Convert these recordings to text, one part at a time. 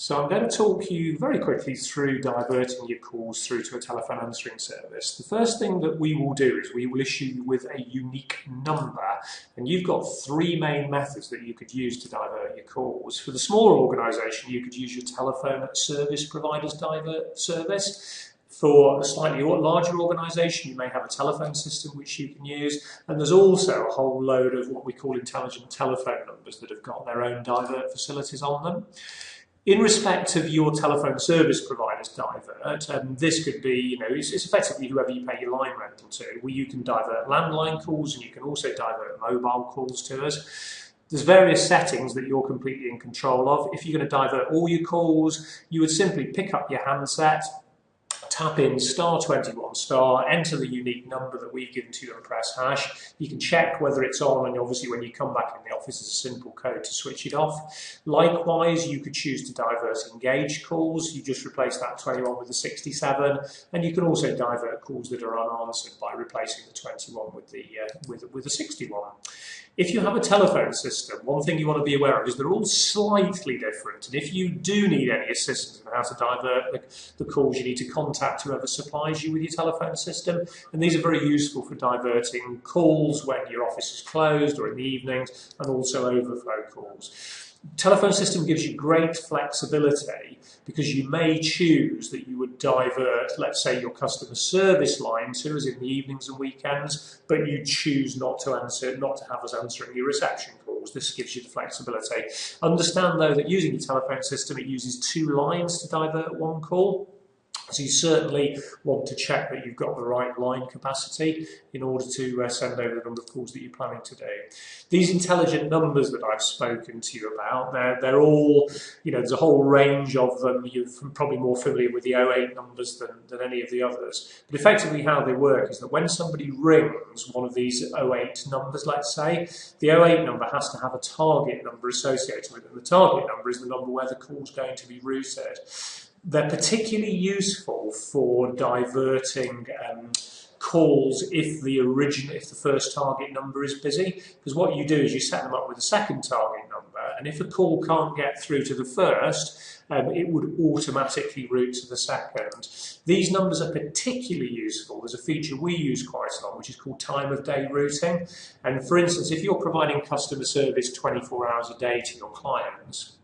So I'm going to talk you very quickly through diverting your calls through to a telephone answering service. The first thing that we will do is we will issue you with a unique number, and you've got three main methods that you could use to divert your calls. For the smaller organisation, you could use your telephone service provider's divert service. For a slightly larger organisation, you may have a telephone system which you can use, and there's also a whole load of what we call intelligent telephone numbers that have got their own divert facilities on them. In respect of your telephone service provider's divert, this could be, it's effectively whoever you pay your line rental to, where you can divert landline calls and you can also divert mobile calls to us. There's various settings that you're completely in control of. If you're going to divert all your calls, you would simply pick up your handset, tap in *21*, enter the unique number that we've given to you and press hash. You can check whether it's on, and obviously when you come back in the office there's a simple code to switch it off. Likewise, you could choose to divert engaged calls. You just replace that 21 with a 67, and you can also divert calls that are unanswered by replacing the 21 with a 61. If you have a telephone system, one thing you want to be aware of is they're all slightly different, and if you do need any assistance in how to divert the calls, you need to contact whoever supplies you with your telephone system, and these are very useful for diverting calls when your office is closed or in the evenings, and also overflow calls. Telephone system gives you great flexibility because you may choose that you would divert, let's say, your customer service line to us in the evenings and weekends, but you choose not to have us answering your reception calls. This gives you the flexibility. Understand though that using your telephone system, it uses two lines to divert one call. So you certainly want to check that you've got the right line capacity in order to send over the number of calls that you're planning to do. These intelligent numbers that I've spoken to you about, they're all, there's a whole range of them. You're probably more familiar with the 08 numbers than any of the others. But effectively how they work is that when somebody rings one of these 08 numbers, let's say, the 08 number has to have a target number associated with it. And the target number is the number where the call's going to be routed. They're particularly useful for diverting calls if the first target number is busy, because what you do is you set them up with a second target number, and if a call can't get through to the first, it would automatically route to the second. These numbers are particularly useful. There's a feature we use quite a lot, which is called time of day routing. And for instance, if you're providing customer service 24 hours a day to your clients,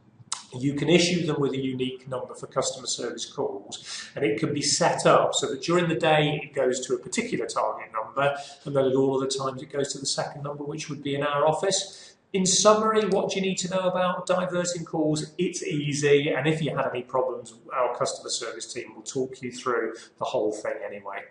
you can issue them with a unique number for customer service calls, and it can be set up so that during the day it goes to a particular target number, and then at all other times it goes to the second number, which would be in our office. In summary, what do you need to know about diverting calls? It's easy, and if you had any problems, our customer service team will talk you through the whole thing anyway.